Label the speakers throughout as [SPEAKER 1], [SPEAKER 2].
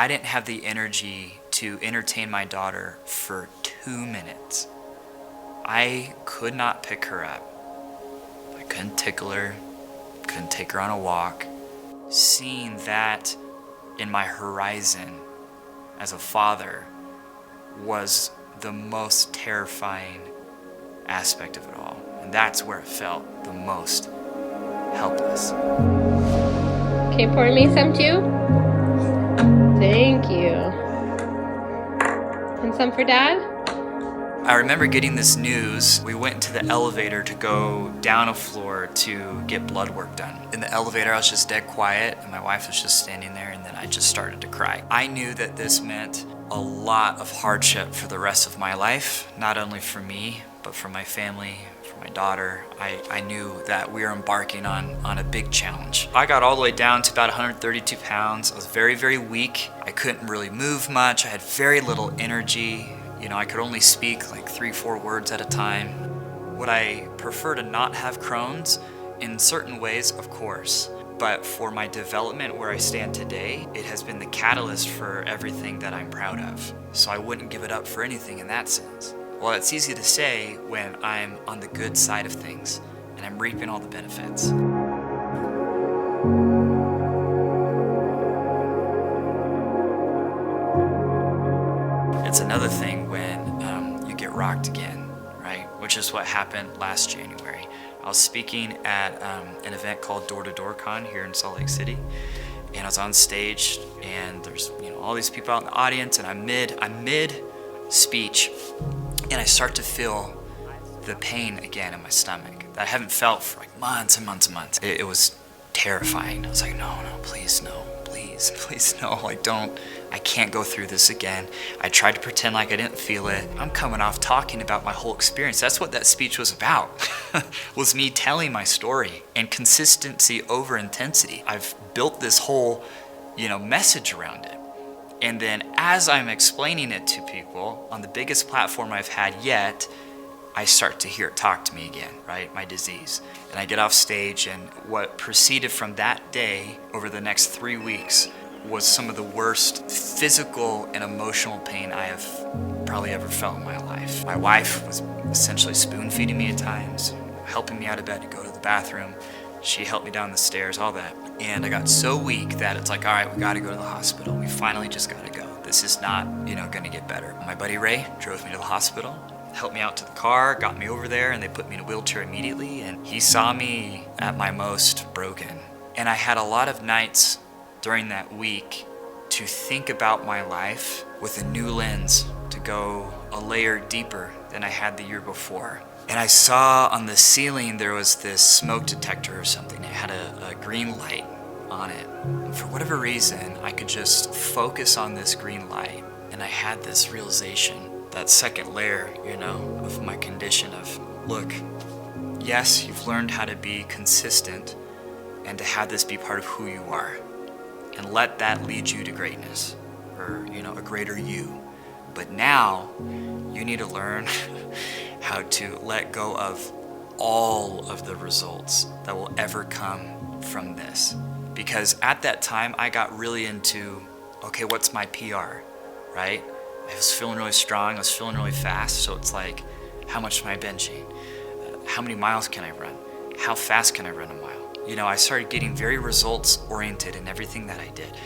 [SPEAKER 1] I didn't have the energy to entertain my daughter for 2 minutes. I could not pick her up. I couldn't tickle her, couldn't take her on a walk. Seeing that in my horizon as a father was the most terrifying aspect of it all. And that's where it felt the most helpless.
[SPEAKER 2] Okay, pour me some too? Thank you. And some for Dad?
[SPEAKER 1] I remember getting this news. We went into the elevator to go down a floor to get blood work done. In the elevator, I was just dead quiet, and my wife was just standing there, and then I just started to cry. I knew that this meant a lot of hardship for the rest of my life, not only for me, but for my family, for my daughter. I knew that we were embarking on a big challenge. I got all the way down to about 132 pounds. I was very, very weak. I couldn't really move much. I had very little energy. You know, I could only speak like 3-4 words at a time. Would I prefer to not have Chrons? In certain ways, of course. But for my development where I stand today, it has been the catalyst for everything that I'm proud of. So I wouldn't give it up for anything in that sense. Well, it's easy to say when I'm on the good side of things and I'm reaping all the benefits. It's another thing when you get rocked again, right? Which is what happened last January. I was speaking at an event called Door to Door Con here in Salt Lake City, and I was on stage, and there's all these people out in the audience, and I'm mid speech, and I start to feel the pain again in my stomach that I haven't felt for like months and months and months. It was terrifying. I was like, no, please, no. Please, no, I can't go through this again. I tried to pretend like I didn't feel it. I'm coming off talking about my whole experience. That's what that speech was about, was me telling my story, and consistency over intensity. I've built this whole, message around it. And then as I'm explaining it to people on the biggest platform I've had yet, I start to hear it talk to me again, right? My disease. And I get off stage, and what proceeded from that day over the next 3 weeks was some of the worst physical and emotional pain I have probably ever felt in my life. My wife was essentially spoon feeding me at times, helping me out of bed to go to the bathroom. She helped me down the stairs, all that. And I got so weak that it's like, all right, we gotta go to the hospital. We finally just gotta go. This is not, gonna get better. My buddy Ray drove me to the hospital, helped me out to the car, got me over there, and they put me in a wheelchair immediately, and he saw me at my most broken. And I had a lot of nights during that week to think about my life with a new lens, to go a layer deeper than I had the year before. And I saw on the ceiling there was this smoke detector or something. It had a green light on it. And for whatever reason, I could just focus on this green light, and I had this realization, that second layer, of my condition of, look, yes, you've learned how to be consistent and to have this be part of who you are, and let that lead you to greatness, or, a greater you. But now you need to learn how to let go of all of the results that will ever come from this. Because at that time, I got really into, okay, what's my PR, right? I was feeling really strong, I was feeling really fast, so it's like, how much am I benching? How many miles can I run? How fast can I run a mile? I started getting very results oriented in everything that I did.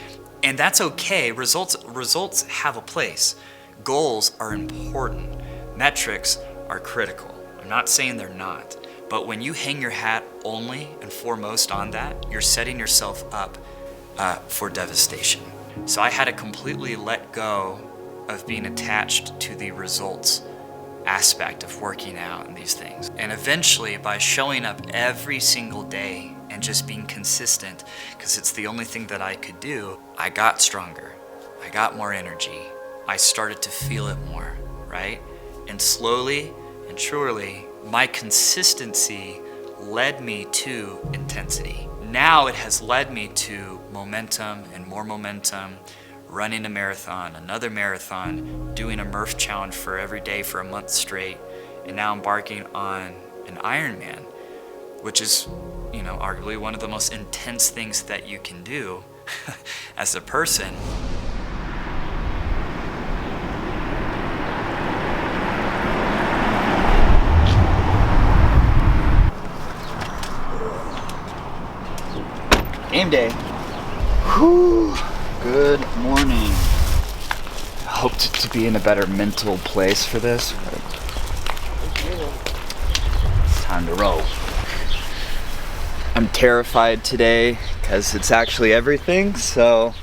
[SPEAKER 1] And that's okay, results have a place. Goals are important. Metrics are critical. I'm not saying they're not, but when you hang your hat only and foremost on that, you're setting yourself up for devastation. So I had to completely let go of being attached to the results aspect of working out and these things. And eventually, by showing up every single day and just being consistent, because it's the only thing that I could do, I got stronger. I got more energy. I started to feel it more, right? And slowly and surely, my consistency led me to intensity. Now it has led me to momentum and more momentum, running a marathon, another marathon, doing a Murph challenge for every day for a month straight, and now embarking on an Ironman, which is, arguably one of the most intense things that you can do as a person.
[SPEAKER 3] game day. Whew. Good morning. I hoped to be in a better mental place for this, but it's time to roll. I'm terrified today because it's actually everything, so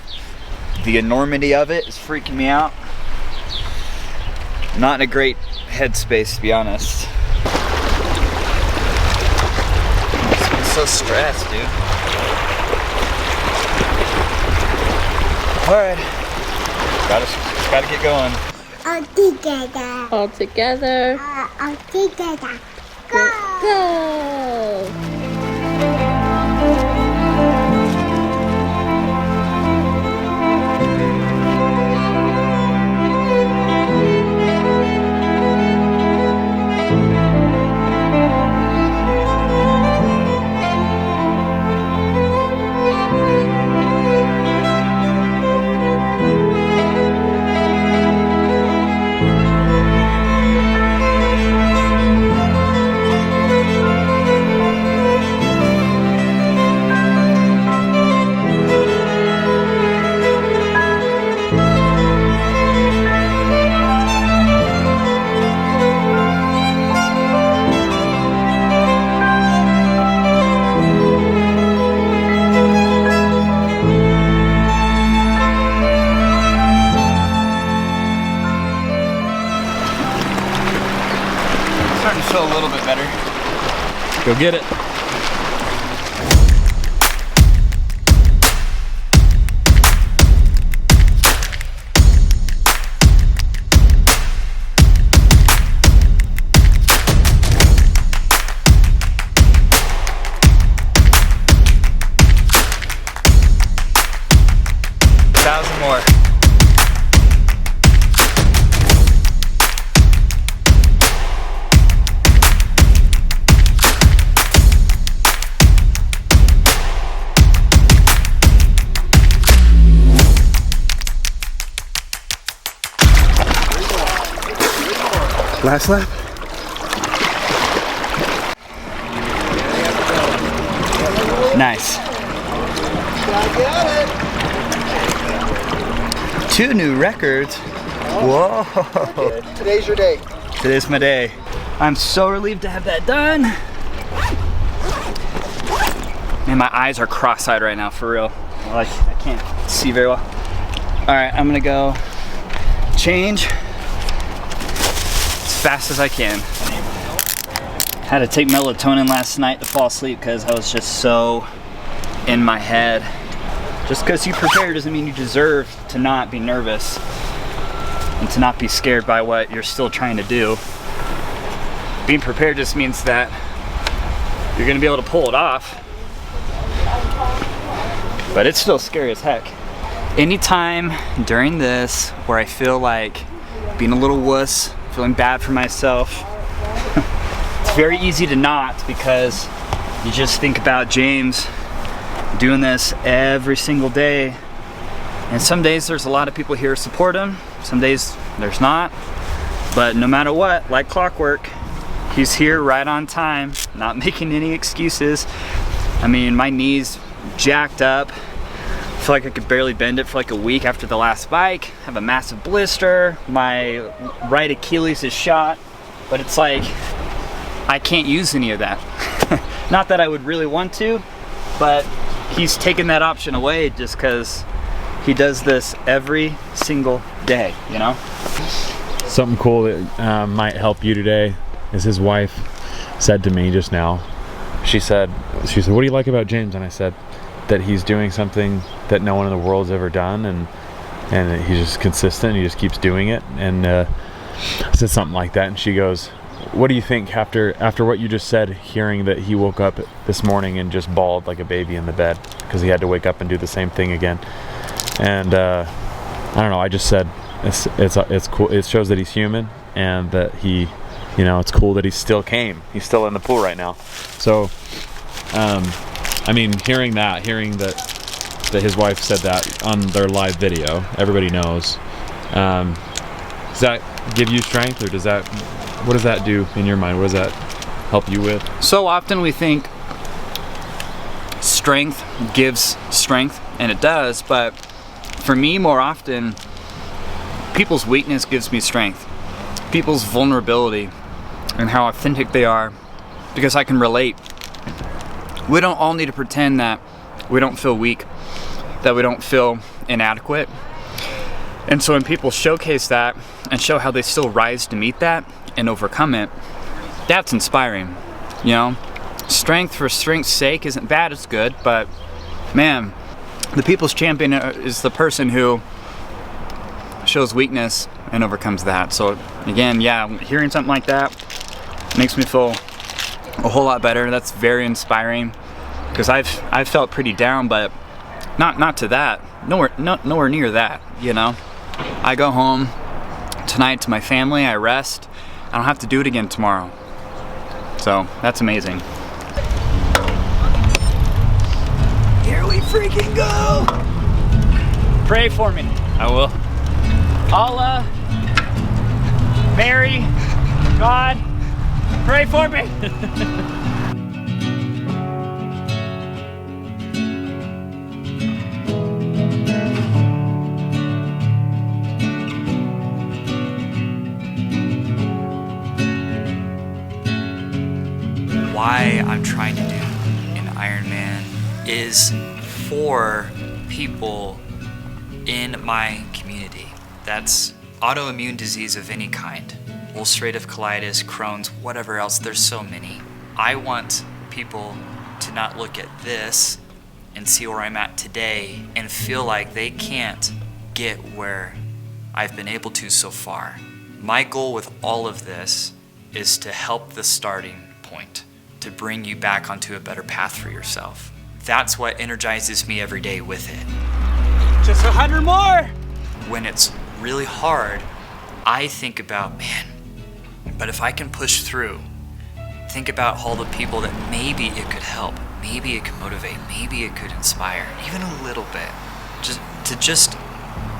[SPEAKER 3] the enormity of it is freaking me out. Not in a great headspace, to be honest. I'm so stressed, dude. Alright. Gotta get going.
[SPEAKER 4] All together.
[SPEAKER 2] All together.
[SPEAKER 4] All together. Go.
[SPEAKER 2] Go.
[SPEAKER 3] Starting to feel a little bit better.
[SPEAKER 5] Go get it.
[SPEAKER 3] More.
[SPEAKER 5] Last lap.
[SPEAKER 3] Nice. 2 new records. Whoa.
[SPEAKER 6] Today's your day.
[SPEAKER 3] Today's my day. I'm so relieved to have that done. Man, my eyes are cross-eyed right now, for real. Like, I can't see very well. All right, I'm gonna go change as fast as I can. Had to take melatonin last night to fall asleep because I was just so in my head. Just because you prepare doesn't mean you deserve to not be nervous and to not be scared by what you're still trying to do. Being prepared just means that you're gonna be able to pull it off, but it's still scary as heck. Anytime during this where I feel like being a little wuss, feeling bad for myself, it's very easy to not, because you just think about James doing this every single day, and some days there's a lot of people here to support him, some days there's not, but no matter what, like clockwork, he's here right on time, not making any excuses. I mean, my knee's jacked up, I feel like I could barely bend it for like a week after the last bike, I have a massive blister, my right Achilles is shot, but it's like I can't use any of that. Not that I would really want to, but he's taken that option away just because he does this every single day, you know?
[SPEAKER 5] Something cool that might help you today is his wife said to me just now, she said, what do you like about James? And I said that he's doing something that no one in the world's ever done, and he's just consistent, he just keeps doing it. And I said something like that, and she goes, what do you think after what you just said, hearing that he woke up this morning and just bawled like a baby in the bed because he had to wake up and do the same thing again? And I don't know, I just said it's cool. It shows that he's human, and that he, you know, it's cool that he's still in the pool right now. So I mean, hearing that his wife said that on their live video, everybody knows, does that give you strength, or what does that do in your mind? What does that help you with?
[SPEAKER 3] So often we think strength gives strength, and it does, but for me, more often, people's weakness gives me strength. People's vulnerability and how authentic they are, because I can relate. We don't all need to pretend that we don't feel weak, that we don't feel inadequate. And so when people showcase that and show how they still rise to meet that and overcome it, that's inspiring, you know? Strength for strength's sake isn't bad, it's good, but man, the people's champion is the person who shows weakness and overcomes that. So again, yeah, hearing something like that makes me feel a whole lot better. That's very inspiring, because I've felt pretty down, but not to that, nowhere near that, you know? I go home tonight to my family, I rest, I don't have to do it again tomorrow. So that's amazing. Here we freaking go! Pray for me. I will. Allah, Mary, God, pray for me.
[SPEAKER 1] Why I'm trying to do an Ironman is for people in my community. That's autoimmune disease of any kind, ulcerative colitis, Chrons, whatever else, there's so many. I want people to not look at this and see where I'm at today and feel like they can't get where I've been able to so far. My goal with all of this is to help the starting point, to bring you back onto a better path for yourself. That's what energizes me every day with it.
[SPEAKER 3] Just 100 more!
[SPEAKER 1] When it's really hard, I think about, man, but if I can push through, think about all the people that maybe it could help, maybe it could motivate, maybe it could inspire, even a little bit, just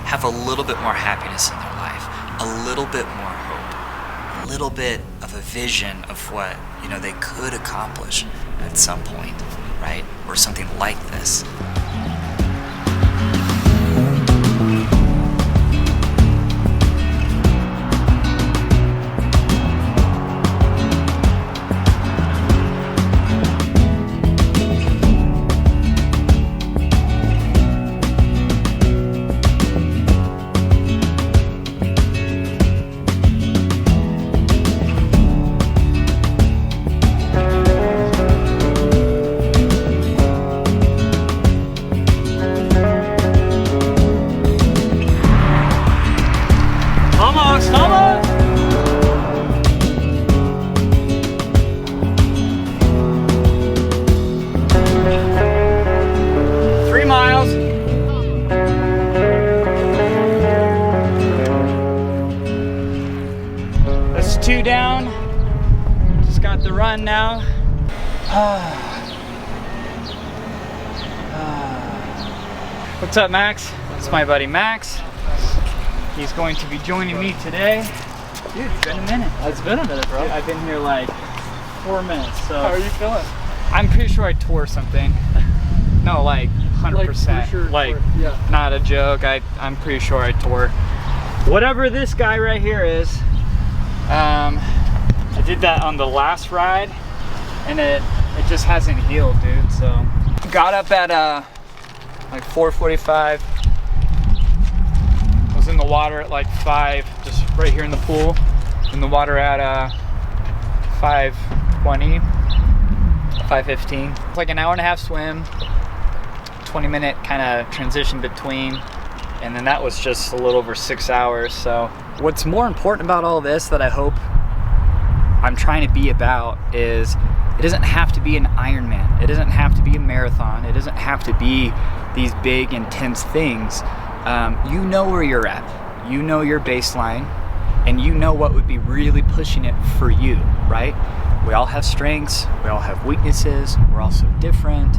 [SPEAKER 1] have a little bit more happiness in their life, a little bit more hope, a little bit of a vision of what, you know, they could accomplish at some point, right? Or something like this.
[SPEAKER 3] Almost! 3 miles. That's 2 down. Just got the run now. What's up, Max? It's my buddy Max. He's going to be joining me today. Dude, it's been a minute.
[SPEAKER 7] It's been a minute, bro.
[SPEAKER 3] Dude, I've been here like 4 minutes, so.
[SPEAKER 7] How are you feeling?
[SPEAKER 3] I'm pretty sure I tore something. No, like 100%.
[SPEAKER 7] Like, for sure, yeah.
[SPEAKER 3] Not a joke. I'm pretty sure I tore whatever this guy right here is. I did that on the last ride, and it just hasn't healed, dude. So got up at like 4:45. Was in the water at like 5, just right here in the pool. In the water at 5:20, 5:15. It's like an hour and a half swim, 20-minute kind of transition between, and then that was just a little over 6 hours. So what's more important about all this that I hope I'm trying to be about is it doesn't have to be an Ironman. It doesn't have to be a marathon. It doesn't have to be these big, intense things. You know where you're at. You know your baseline, and you know what would be really pushing it for you, right? We all have strengths. We all have weaknesses. We're all so different.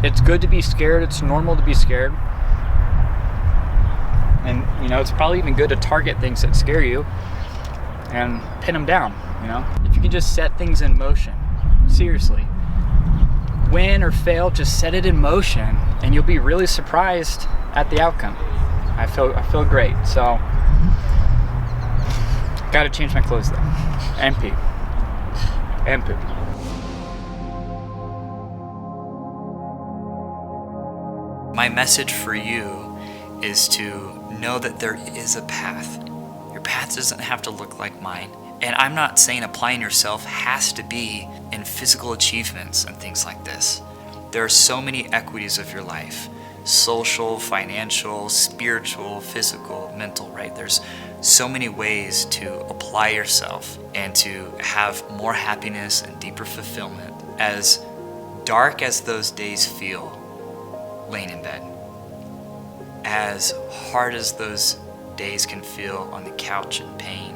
[SPEAKER 3] It's good to be scared. It's normal to be scared. And, you know, it's probably even good to target things that scare you and pin them down, you know? If you can just set things in motion, seriously. win or fail, just set it in motion and you'll be really surprised at the outcome. I feel great. So gotta change my clothes though. And pee. And poop.
[SPEAKER 1] My message for you is to know that there is a path. Your path doesn't have to look like mine. And I'm not saying applying yourself has to be in physical achievements and things like this. There are so many equities of your life: social, financial, spiritual, physical, mental, right? There's so many ways to apply yourself and to have more happiness and deeper fulfillment. As dark as those days feel, laying in bed, as hard as those days can feel on the couch in pain,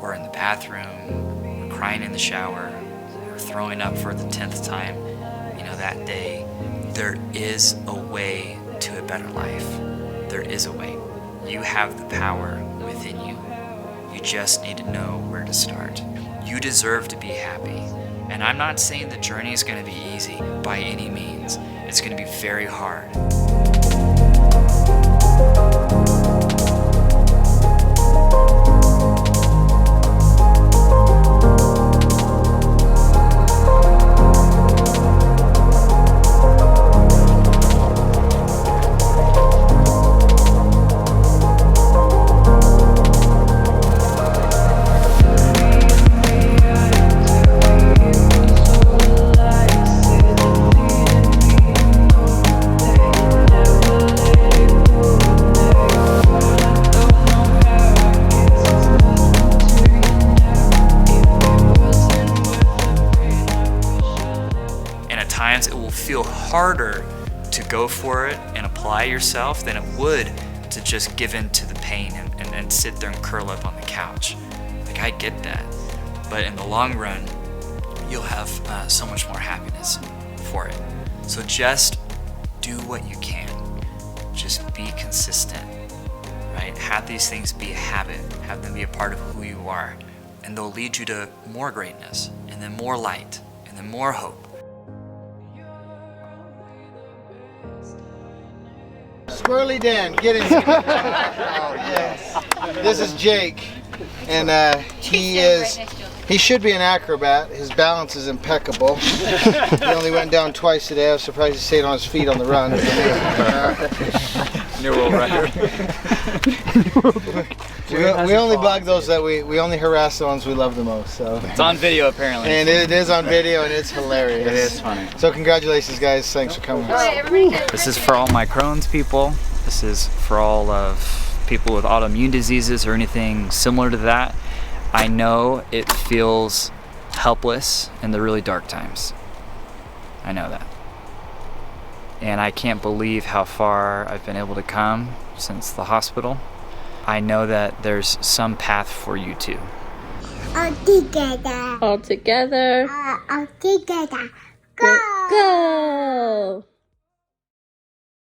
[SPEAKER 1] or in the bathroom, or crying in the shower, or throwing up for the 10th time, that day, there is a way to a better life. There is a way. You have the power within you. You just need to know where to start. You deserve to be happy. And I'm not saying the journey is going to be easy by any means. It's going to be very hard. Times it will feel harder to go for it and apply yourself than it would to just give in to the pain and sit there and curl up on the couch. Like, I get that, but in the long run you'll have so much more happiness for it. So just do what you can. Just be consistent, right? Have these things be a habit, have them be a part of who you are, and they'll lead you to more greatness, and then more light, and then more hope.
[SPEAKER 6] Squirrely Dan, get in here. Oh, yes. This is Jake, and he should be an acrobat. His balance is impeccable. He only went down twice today. I was surprised he stayed on his feet on the run.
[SPEAKER 3] New world record.
[SPEAKER 6] We only bug those that we only harass the ones we love the most. So
[SPEAKER 3] It's on video apparently.
[SPEAKER 6] and it is on video, and it's hilarious.
[SPEAKER 3] It is funny.
[SPEAKER 6] So congratulations, guys. Thanks for coming.
[SPEAKER 3] This is for all my Chrons people. This is for all of people with autoimmune diseases or anything similar to that. I know it feels helpless in the really dark times. I know that. And I can't believe how far I've been able to come since the hospital. I know that there's some path for you too.
[SPEAKER 4] All together.
[SPEAKER 2] All together.
[SPEAKER 4] All together. Go.
[SPEAKER 2] Go.